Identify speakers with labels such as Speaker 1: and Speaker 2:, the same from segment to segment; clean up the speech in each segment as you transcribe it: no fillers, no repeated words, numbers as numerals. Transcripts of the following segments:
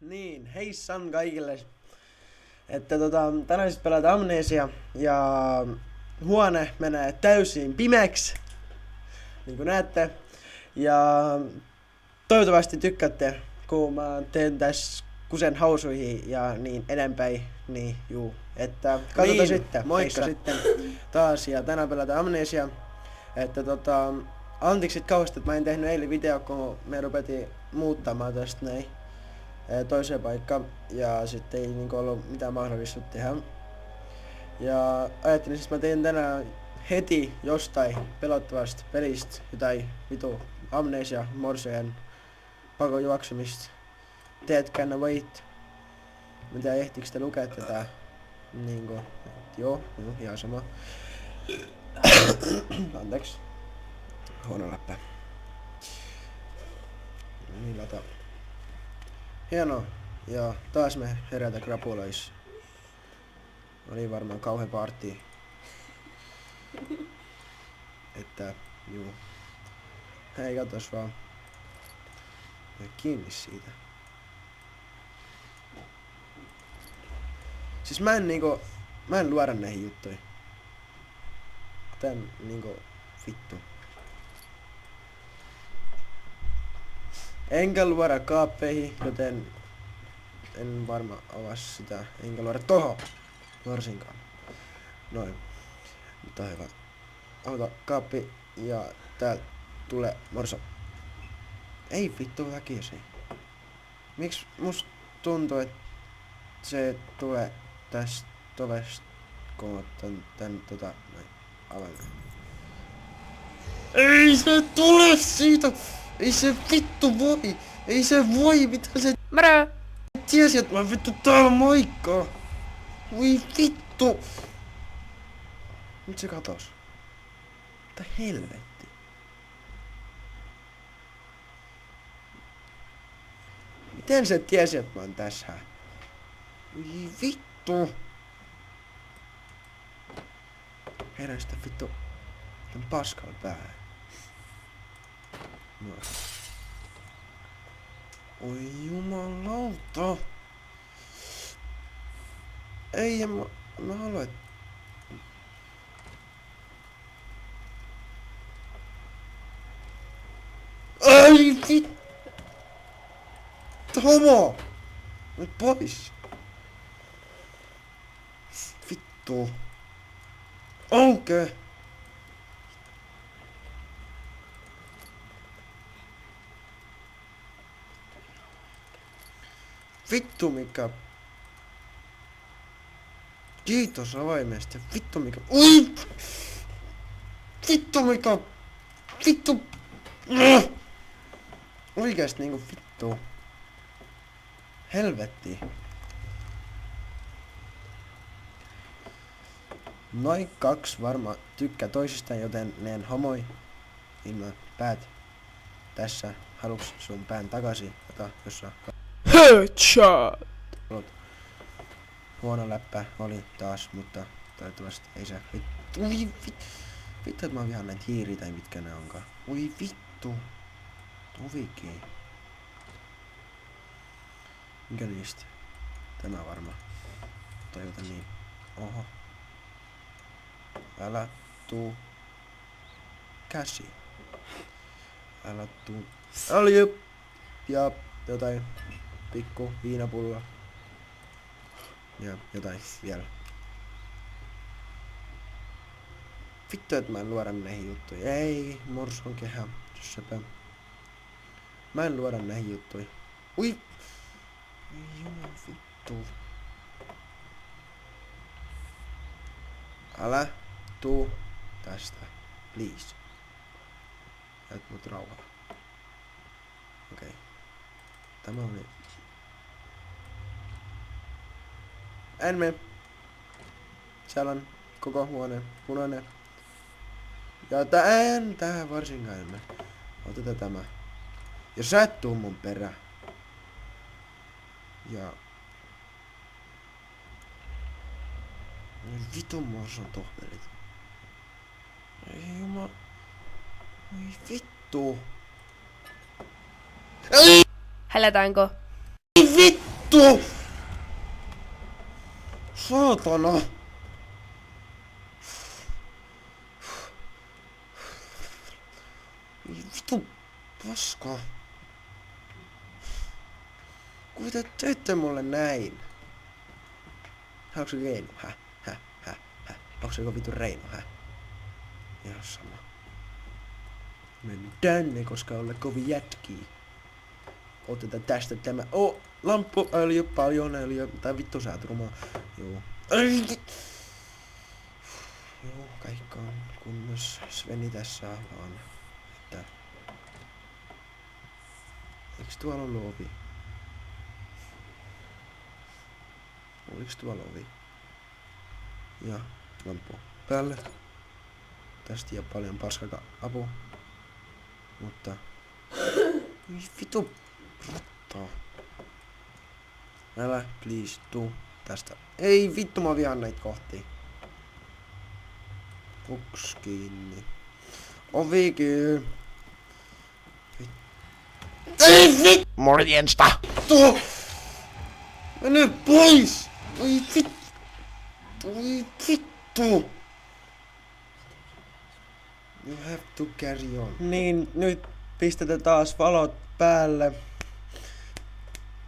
Speaker 1: Niin, heissan kaikille. Että tänään siis pelataan Amnesia ja huone menee täysin pimeäksi, niin kuin näette. Ja toivottavasti tykkäätte, kun mä teen tässä kusen hausuihin ja niin edempäin. Niin juu, että katsotaan niin, sitten. Moikka sitten taas ja tänään pelataan Amnesia. Että anteeksi kauheasti, että mä en tehnyt eilen video, kun me rupetin muuttamaan tästä näin toiseen paikkaan ja sitten ei niinku ollut mitään mahdollisuutta tehdä. Ja ajattelin siis mä teen tänään heti jostain pelottavasta pelistä jotain vitu Amnesia Morseen pakon juoksemista. Dead Can Wait. Mä tiedä ehtiikö te lukea tätä niinku, joo, ihan sama. Anteeksi. Huono läppä. Niin lata. Hienoa. Ja taas me herätä krapulois. Oli varmaan kauhean party. Että juu. Hei katos vaan. Mä kiinni siitä. Siis mä en luoda näihin juttuihin. Tän vittu. Enkä luoda kaappeihin, joten en varmaan avaa sitä. Enkä luoda toho varsinkaan. Noin. Mutta hyvä. Avata kaappi ja täältä tulee morso. Ei vittu väkiä se. Miksi musta tuntuu, että se tulee tästä tovesta, kun otan tän noin avaimen. Ei se tule siitä! Ei se vittu voi! Ei se voi! Mitä se
Speaker 2: Moro!
Speaker 1: tiesi, että mä vittu täällä moikka! Voi vittu! Nyt se katos. Mitä helvetti? Miten se tiesi, että mä oon tässä? Voi vittu! Herran sitä vittu tän paskalla päähän. No. Oi jumalauta! Ei, mä haluan, et... Ai vittu! Homo! Nyt pois! Vittu! Onke? Vittu mikä... Kiitos avaimesta. Vittu mikä... Ui! Vittu mikä... Vittu... Oikeesti niinku vittu. Helvetti. Noin kaksi varmaan tykkää toisistaan, joten ne en homoi. Ilman päät. Tässä haluks sun pään takaisin? Ota, jos saa.
Speaker 2: Headshot!
Speaker 1: Huono läppä oli taas, mutta toivottavasti ei se vittu. Vittu, että mä vihaan näitä hiiriä tai mitkä ne onkaan. Oi vittu. Tuvikii. Mikä niistä? Tämä varmaan. Toivotan niin. Oho. Älä tuu. Käsi. Älä tuu. Alju. Ja jotain pikku viinapulloa. Ja jotain vielä. Vittu, että mä en luoda näihin juttuihin. Ei, morson kehä. Söpö. Mä en luoda näihin juttuihin. Ui! Jumal vittu. Älä tuu tästä. Please. Jäät mut rauhaa. Okei. Tämä oli... En mene. Siellä on koko huone punainen. Ja en tähän varsinkaan en mene. Otetaan tämä. Jos sä et tuu mun perään. Ja... Vitun morson tohvelit. Ei jumala... Oi vittu.
Speaker 2: Hälätäänkö?
Speaker 1: Ei vittu! Saatana! Vittu paska. Kuinka te teitte mulle näin? Onko se Reino? Häh? Onko se joku vittu Reino? Ihan sama. Mennyt tänne, koska olla kovin jätkii. Otetaan tästä tämä. Lamppuöljy, paljon öljyä. Tai vittu sä oot rumaa. Joo. Joo, kaikki on kunnossa. Sveni tässä vaan. Että... Eiks tuolla ollut ovi? Oliks tuolla ovi? Ja lamppu päälle. Tästä jää paljon paskaka apua. Mutta... Vitu rattaa. Älä, please, tuu tästä. Ei vittu, mä vihaan näitä kohtia. Uks kiinni. Ovikin. Ei vittu!
Speaker 2: Morjensta!
Speaker 1: Tuo! Mene pois! Oi vittu! Oi vittu! You have to carry on. Niin, nyt pistetään taas valot päälle.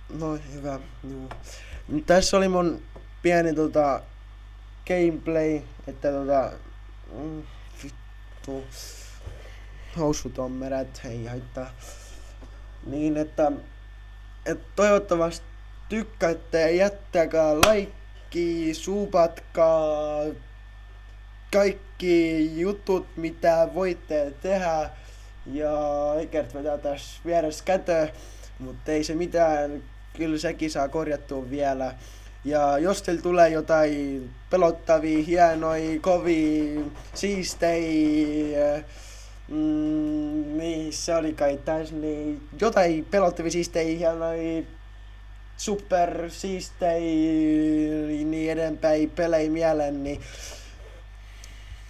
Speaker 1: No hyvä, juu. Tässä oli mun pieni gameplay, että vittu. Housut on merät, ei haittaa. Niin, että toivottavasti tykkäätte ja jättäkää laikki, supatkaa kaikki jutut mitä voitte tehdä. Ja Eikert vetää tässä vieressä kätö, mutta ei se mitään, kyllä sekin saa korjattua vielä. Ja jos teillä tulee jotain pelottavia, hienoja, kovia, siistei, niin se oli kai tässä, niin jotain pelottavia, siistei, hienoja, super siistei, niin edempäin pelejä mieleen, niin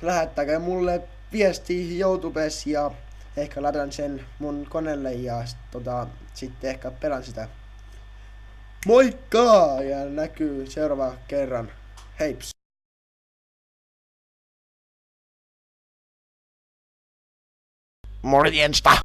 Speaker 1: lähettäkää mulle viesti YouTubessa ja ehkä ladan sen mun koneelle ja sitten ehkä pelaan sitä. Moikka! Ja näkyy seuraava kerran. Heips!
Speaker 2: Morjensta!